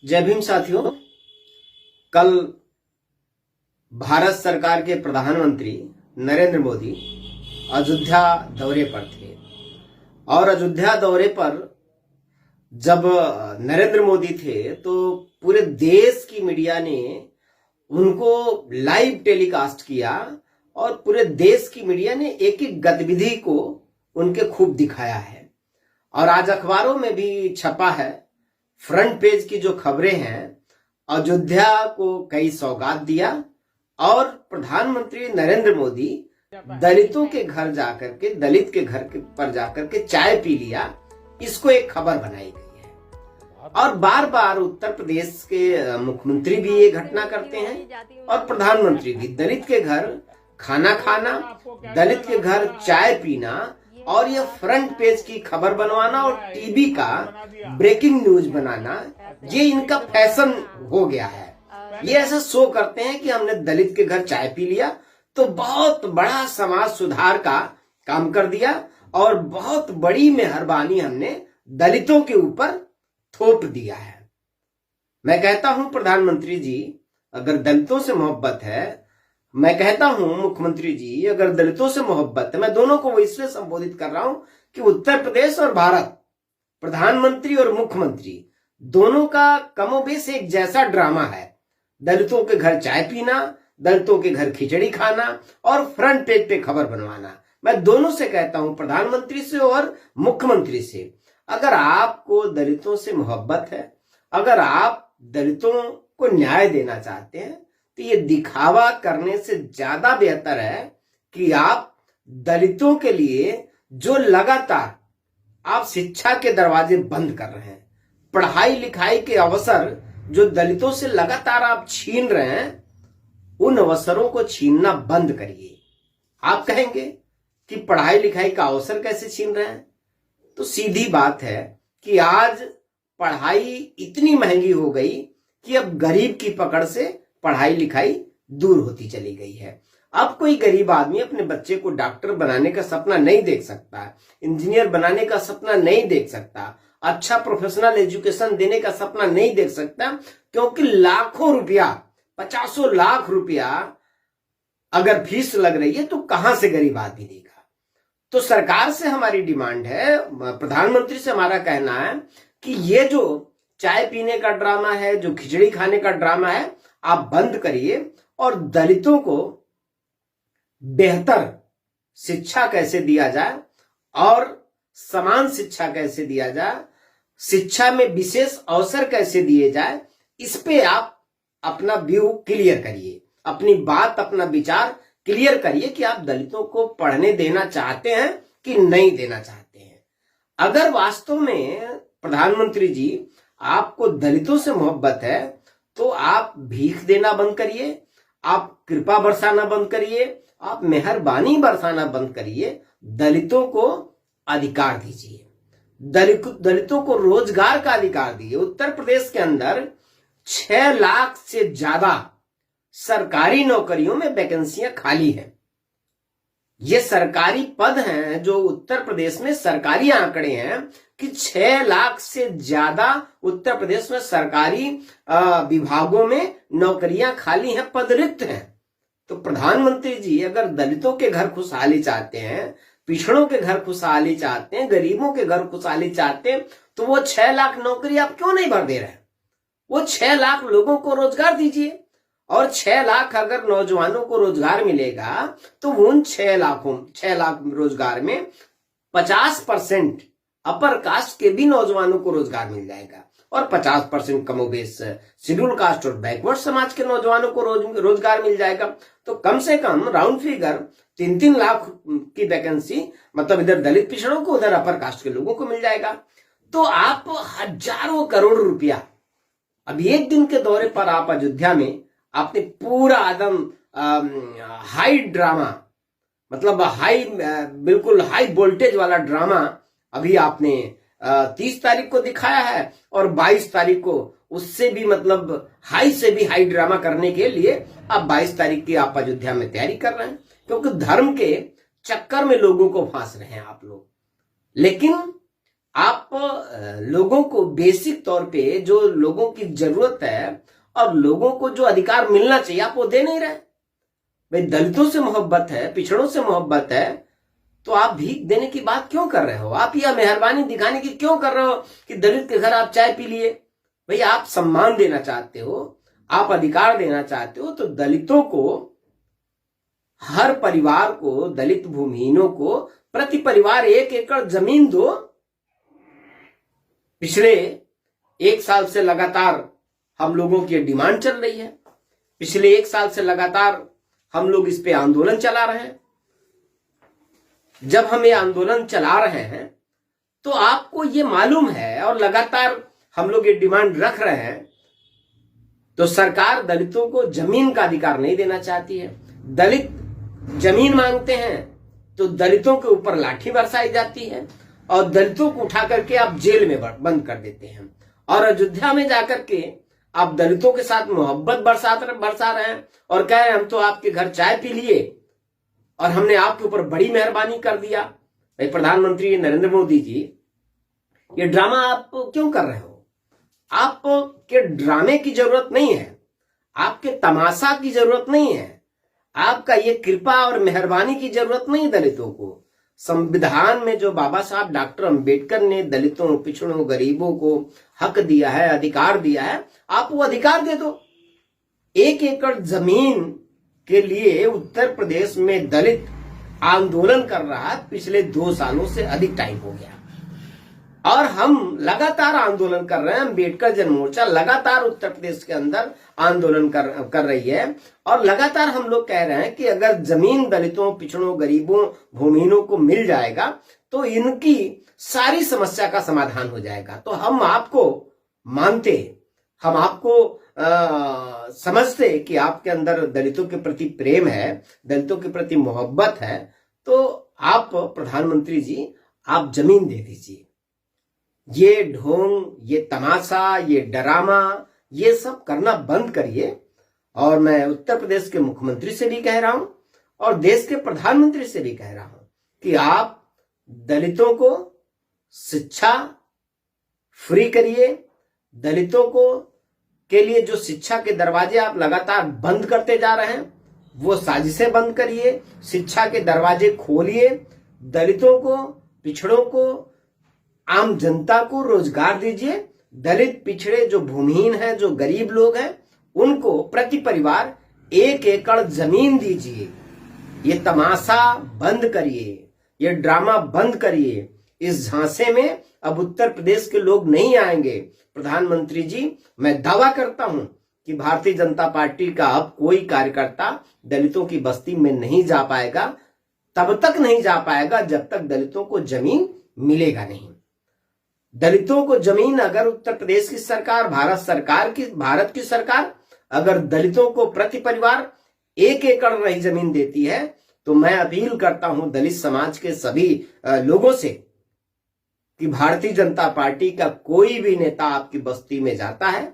जय भीम साथियों। कल भारत सरकार के प्रधानमंत्री नरेंद्र मोदी अयोध्या दौरे पर थे और अयोध्या दौरे पर जब नरेंद्र मोदी थे तो पूरे देश की मीडिया ने उनको लाइव टेलीकास्ट किया और पूरे देश की मीडिया ने एक एक गतिविधि को उनके खूब दिखाया है और आज अखबारों में भी छपा है। फ्रंट पेज की जो खबरें हैं, अयोध्या को कई सौगात दिया और प्रधानमंत्री नरेंद्र मोदी दलितों के घर जाकर के, दलित के घर पर जाकर के चाय पी लिया, इसको एक खबर बनाई गई है। और बार बार उत्तर प्रदेश के मुख्यमंत्री भी ये घटना करते हैं और प्रधानमंत्री भी दलित के घर खाना खाना, दलित के घर चाय पीना और ये फ्रंट पेज की खबर बनवाना और टीवी का ब्रेकिंग न्यूज बनाना, ये इनका फैशन हो गया है। ये ऐसा शो करते हैं कि हमने दलित के घर चाय पी लिया तो बहुत बड़ा समाज सुधार का काम कर दिया और बहुत बड़ी मेहरबानी हमने दलितों के ऊपर थोप दिया है। मैं कहता हूं प्रधानमंत्री जी, अगर दलितों से मोहब्बत है, मैं कहता हूं मुख्यमंत्री जी, अगर दलितों से मोहब्बत है, मैं दोनों को इसलिए संबोधित कर रहा हूं कि उत्तर प्रदेश और भारत, प्रधानमंत्री और मुख्यमंत्री दोनों का कमोबेश एक जैसा ड्रामा है। दलितों के घर चाय पीना, दलितों के घर खिचड़ी खाना और फ्रंट पेज पे खबर बनवाना। मैं दोनों से कहता हूं, प्रधानमंत्री से और मुख्यमंत्री से, अगर आपको दलितों से मोहब्बत है, अगर आप दलितों को न्याय देना चाहते हैं, तो ये दिखावा करने से ज्यादा बेहतर है कि आप दलितों के लिए जो लगातार आप शिक्षा के दरवाजे बंद कर रहे हैं, पढ़ाई लिखाई के अवसर जो दलितों से लगातार आप छीन रहे हैं, उन अवसरों को छीनना बंद करिए। आप कहेंगे कि पढ़ाई लिखाई का अवसर कैसे छीन रहे हैं? तो सीधी बात है कि आज पढ़ाई इतनी महंगी हो गई कि अब गरीब की पकड़ से पढ़ाई लिखाई दूर होती चली गई है। अब कोई गरीब आदमी अपने बच्चे को डॉक्टर बनाने का सपना नहीं देख सकता, इंजीनियर बनाने का सपना नहीं देख सकता, अच्छा प्रोफेशनल एजुकेशन देने का सपना नहीं देख सकता, क्योंकि लाखों रुपया, 50 लाख रुपया अगर फीस लग रही है तो कहां से गरीब आदमी देगा। तो सरकार से हमारी डिमांड है, प्रधानमंत्री से हमारा कहना है कि ये जो चाय पीने का ड्रामा है, जो खिचड़ी खाने का ड्रामा है, आप बंद करिए और दलितों को बेहतर शिक्षा कैसे दिया जाए और समान शिक्षा कैसे दिया जाए, शिक्षा में विशेष अवसर कैसे दिए जाए, इस पे आप अपना व्यू क्लियर करिए, अपनी बात, अपना विचार क्लियर करिए कि आप दलितों को पढ़ने देना चाहते हैं कि नहीं देना चाहते हैं। अगर वास्तव में प्रधानमंत्री जी आपको दलितों से मोहब्बत है तो आप भीख देना बंद करिए, आप कृपा बरसाना बंद करिए, आप मेहरबानी बरसाना बंद करिए, दलितों को अधिकार दीजिए, दलितों को रोजगार का अधिकार दीजिए। उत्तर प्रदेश के अंदर 6 लाख से ज्यादा सरकारी नौकरियों में वैकेंसियां खाली हैं। ये सरकारी पद हैं जो उत्तर प्रदेश में सरकारी आंकड़े हैं कि 6 लाख से ज्यादा उत्तर प्रदेश में सरकारी विभागों में नौकरियां खाली हैं, पद रिक्त हैं। तो प्रधानमंत्री जी अगर दलितों के घर खुशहाली चाहते हैं, पिछड़ों के घर खुशहाली चाहते हैं, गरीबों के घर खुशहाली चाहते हैं, तो वो 6 लाख नौकरी आप क्यों नहीं भर दे रहे? वो 6 लाख लोगों को रोजगार दीजिए और 6 लाख अगर नौजवानों को रोजगार मिलेगा तो उन 6 लाख रोजगार में 50% अपर कास्ट के भी नौजवानों को रोजगार मिल जाएगा और 50% कमोबेश शेड्यूल कास्ट और बैकवर्ड समाज के नौजवानों को रोजगार मिल जाएगा। तो कम से कम राउंड फिगर 3-3 लाख की वैकेंसी, मतलब इधर दलित पिछड़ों को, उधर अपर कास्ट के लोगों को मिल जाएगा। तो आप हजारों करोड़ रुपया, अभी एक दिन के दौरे पर आप अयोध्या में आपने पूरा एकदम हाई ड्रामा, मतलब बिल्कुल हाई वोल्टेज वाला ड्रामा अभी आपने 30 तारीख को दिखाया है और 22 तारीख को उससे भी, मतलब हाई से भी हाई ड्रामा करने के लिए अब 22 तारीख की आप अयोध्या में तैयारी कर रहे हैं, क्योंकि धर्म के चक्कर में लोगों को फांस रहे हैं आप लोग। लेकिन आप लोगों को बेसिक तौर पे जो लोगों की जरूरत है और लोगों को जो अधिकार मिलना चाहिए आप वो दे नहीं रहे। भाई दलितों से मोहब्बत है, पिछड़ों से मोहब्बत है, तो आप भीख देने की बात क्यों कर रहे हो? आप यह मेहरबानी दिखाने की क्यों कर रहे हो कि दलित के घर आप चाय पी लिए? भाई आप सम्मान देना चाहते हो, आप अधिकार देना चाहते हो, तो दलितों को, हर परिवार को, दलित भूमिहीनों को प्रति परिवार 1 एकड़ जमीन दो। पिछले 1 साल से लगातार हम लोगों की डिमांड चल रही है, पिछले 1 साल से लगातार हम लोग इस पे आंदोलन चला रहे हैं। जब हम ये आंदोलन चला रहे हैं तो आपको ये मालूम है और लगातार हम लोग ये डिमांड रख रहे हैं, तो सरकार दलितों को जमीन का अधिकार नहीं देना चाहती है। दलित जमीन मांगते हैं तो दलितों के ऊपर लाठी बरसाई जाती है और दलितों को उठा करके आप जेल में बंद कर देते हैं। और अयोध्या में जाकर के आप दलितों के साथ मोहब्बत बरसा रहे हैं और कह रहे हैं हम तो आपके घर चाय पी लिए और हमने आपके ऊपर बड़ी मेहरबानी कर दिया। भाई प्रधानमंत्री नरेंद्र मोदी जी, ये ड्रामा आप क्यों कर रहे हो? आपके ड्रामे की जरूरत नहीं है, आपके तमाशा की जरूरत नहीं है, आपका ये कृपा और मेहरबानी की जरूरत नहीं। दलितों को संविधान में जो बाबा साहब डॉक्टर अंबेडकर ने दलितों, पिछड़ों, गरीबों को हक दिया है, अधिकार दिया है, आप वो अधिकार दे दो। 1 एकड़ जमीन के लिए उत्तर प्रदेश में दलित आंदोलन कर रहा है पिछले 2 सालों से अधिक टाइम हो गया और हम लगातार आंदोलन कर रहे हैं। अम्बेडकर जन मोर्चा लगातार उत्तर प्रदेश के अंदर आंदोलन कर रही है और लगातार हम लोग कह रहे हैं कि अगर जमीन दलितों, पिछड़ों, गरीबों, भूमिहीनों को मिल जाएगा तो इनकी सारी समस्या का समाधान हो जाएगा। तो हम आपको मानते, हम आपको समझते कि आपके अंदर दलितों के प्रति प्रेम है, दलितों के प्रति मोहब्बत है, तो आप प्रधानमंत्री जी आप जमीन दे दीजिए। ये ढोंग, ये तमाशा, ये ड्रामा, ये सब करना बंद करिए। और मैं उत्तर प्रदेश के मुख्यमंत्री से भी कह रहा हूं और देश के प्रधानमंत्री से भी कह रहा हूं कि आप दलितों को शिक्षा फ्री करिए। दलितों को के लिए जो शिक्षा के दरवाजे आप लगातार बंद करते जा रहे हैं वो साजिशें बंद करिए, शिक्षा के दरवाजे खोलिए। दलितों को, पिछड़ों को, आम जनता को रोजगार दीजिए। दलित, पिछड़े, जो भूमिहीन हैं, जो गरीब लोग हैं, उनको प्रति परिवार 1 एकड़ जमीन दीजिए। ये तमाशा बंद करिए, ये ड्रामा बंद करिए। इस झांसे में अब उत्तर प्रदेश के लोग नहीं आएंगे। प्रधानमंत्री जी, मैं दावा करता हूं कि भारतीय जनता पार्टी का अब कोई कार्यकर्ता दलितों की बस्ती में नहीं जा पाएगा, तब तक नहीं जा पाएगा जब तक दलितों को जमीन मिलेगा नहीं। दलितों को जमीन अगर उत्तर प्रदेश की सरकार, भारत की सरकार अगर दलितों को प्रति परिवार 1 एकड़ रही जमीन देती है तो मैं अपील करता हूं दलित समाज के सभी लोगों से कि भारतीय जनता पार्टी का कोई भी नेता आपकी बस्ती में जाता है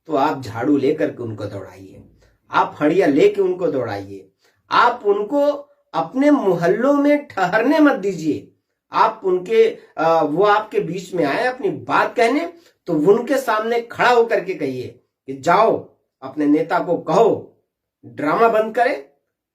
तो आप झाड़ू लेकर के उनको दौड़ाइए, आप हड़िया लेके उनको दौड़ाइए, आप उनको अपने मोहल्लों में ठहरने मत दीजिए। आप उनके वो आपके बीच में आए अपनी बात कहने तो उनके सामने खड़ा होकर के कहिए कि जाओ अपने नेता को कहो ड्रामा बंद करे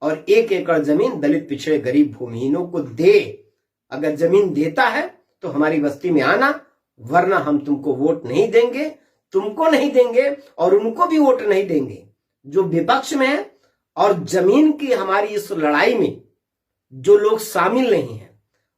और 1 एकड़ जमीन दलित, पिछड़े, गरीब, भूमिहीनों को दे। अगर जमीन देता है तो हमारी बस्ती में आना, वरना हम तुमको वोट नहीं देंगे, तुमको नहीं देंगे और उनको भी वोट नहीं देंगे जो विपक्ष में है। और जमीन की हमारी इस लड़ाई में जो लोग शामिल नहीं है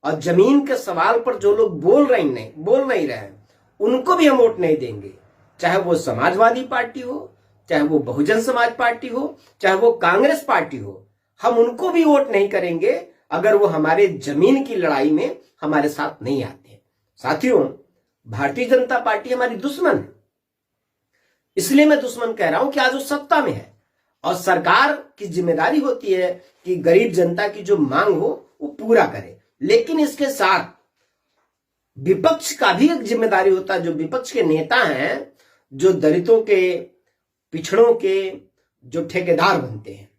और जमीन के सवाल पर जो लोग बोल नहीं रहे हैं, उनको भी हम वोट नहीं देंगे। चाहे वो समाजवादी पार्टी हो, चाहे वो बहुजन समाज पार्टी हो, चाहे वो कांग्रेस पार्टी हो, हम उनको भी वोट नहीं करेंगे अगर वो हमारे जमीन की लड़ाई में हमारे साथ नहीं आते। साथियों, भारतीय जनता पार्टी हमारी दुश्मन है, इसलिए मैं दुश्मन कह रहा हूं कि आज वो सत्ता में है और सरकार की जिम्मेदारी होती है कि गरीब जनता की जो मांग हो वो पूरा करे। लेकिन इसके साथ विपक्ष का भी एक जिम्मेदारी होता है। जो विपक्ष के नेता हैं, जो दलितों के, पिछड़ों के जो ठेकेदार बनते हैं,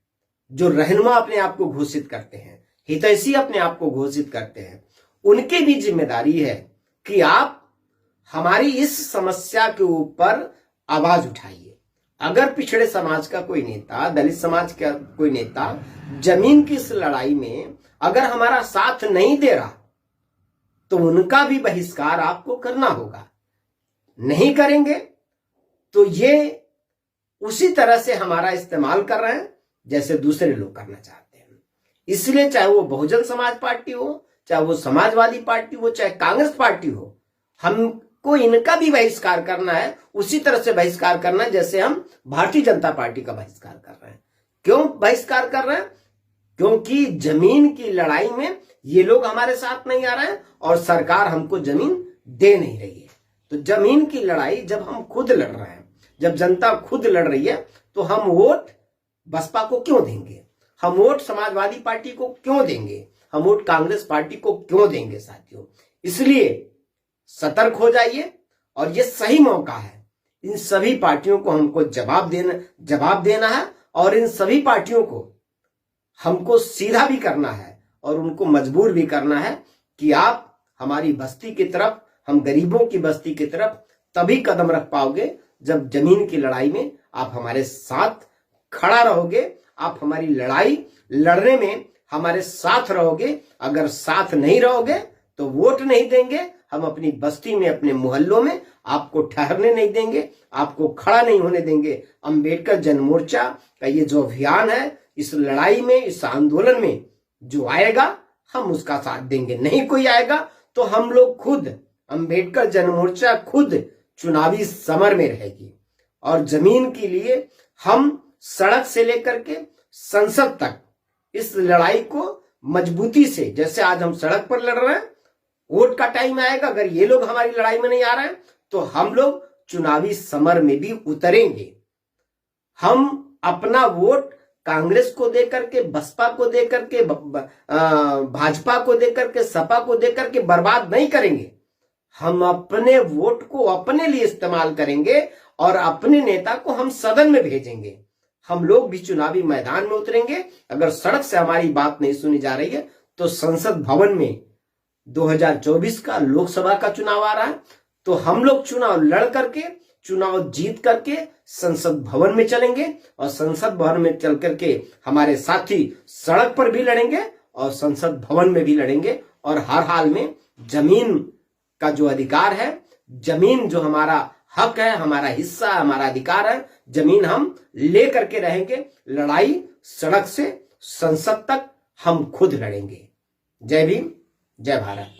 जो रहनुमा अपने आप को घोषित करते हैं, हितैषी अपने आप को घोषित करते हैं, उनकी भी जिम्मेदारी है कि आप हमारी इस समस्या के ऊपर आवाज उठाइए। अगर पिछड़े समाज का कोई नेता, दलित समाज का कोई नेता जमीन की इस लड़ाई में अगर हमारा साथ नहीं दे रहा तो उनका भी बहिष्कार आपको करना होगा। नहीं करेंगे तो ये उसी तरह से हमारा इस्तेमाल कर रहे हैं जैसे दूसरे लोग करना चाहते हैं। इसलिए चाहे वो बहुजन समाज पार्टी हो, चाहे वो समाजवादी पार्टी हो, चाहे कांग्रेस पार्टी हो, हमको इनका भी बहिष्कार करना है, उसी तरह से बहिष्कार करना है जैसे हम भारतीय जनता पार्टी का बहिष्कार कर रहे हैं। क्यों बहिष्कार कर रहे हैं? क्योंकि जमीन की लड़ाई में ये लोग हमारे साथ नहीं आ रहे हैं और सरकार हमको जमीन दे नहीं रही है। तो जमीन की लड़ाई जब हम खुद लड़ रहे हैं, जब जनता खुद लड़ रही है, तो हम वोट बसपा को क्यों देंगे? हम वोट समाजवादी पार्टी को क्यों देंगे? हम वोट कांग्रेस पार्टी को क्यों देंगे साथियों? इसलिए सतर्क हो जाइए और ये सही मौका है। इन सभी पार्टियों को हमको जवाब देना है और इन सभी पार्टियों को हमको सीधा भी करना है और उनको मजबूर भी करना है कि आप हमारी बस्ती की तरफ, हम गरीबों की बस्ती की तरफ तभी कदम रख पाओगे जब जमीन की लड़ाई में आप हमारे साथ खड़ा रहोगे, आप हमारी लड़ाई लड़ने में हमारे साथ रहोगे। अगर साथ नहीं रहोगे तो वोट नहीं देंगे, हम अपनी बस्ती में, अपने मोहल्लों में आपको ठहरने नहीं देंगे, आपको खड़ा नहीं होने देंगे। अंबेडकर जन मोर्चा का ये जो अभियान है, इस लड़ाई में, इस आंदोलन में जो आएगा हम उसका साथ देंगे। नहीं कोई आएगा तो हम लोग खुद, अंबेडकर जन मोर्चा खुद चुनावी समर में रहेगी और जमीन के लिए हम सड़क से लेकर के संसद तक इस लड़ाई को मजबूती से, जैसे आज हम सड़क पर लड़ रहे हैं, वोट का टाइम आएगा, अगर ये लोग हमारी लड़ाई में नहीं आ रहे हैं तो हम लोग चुनावी समर में भी उतरेंगे। हम अपना वोट कांग्रेस को देकर के, बसपा को देकर के, भाजपा को देकर के, सपा को देकर के बर्बाद नहीं करेंगे। हम अपने वोट को अपने लिए इस्तेमाल करेंगे और अपने नेता को हम सदन में भेजेंगे। हम लोग भी चुनावी मैदान में उतरेंगे। अगर सड़क से हमारी बात नहीं सुनी जा रही है तो संसद भवन में 2024 का लोकसभा का चुनाव आ रहा है, तो हम लोग चुनाव लड़ करके, चुनाव जीत करके संसद भवन में चलेंगे और संसद भवन में चल करके हमारे साथी सड़क पर भी लड़ेंगे और संसद भवन में भी लड़ेंगे। और हर हाल में जमीन का जो अधिकार है, जमीन जो हमारा हक है, हमारा हिस्सा, हमारा अधिकार है, जमीन हम ले करके रहेंगे। लड़ाई सड़क से संसद तक हम खुद लड़ेंगे। जय भीम, जय भारत।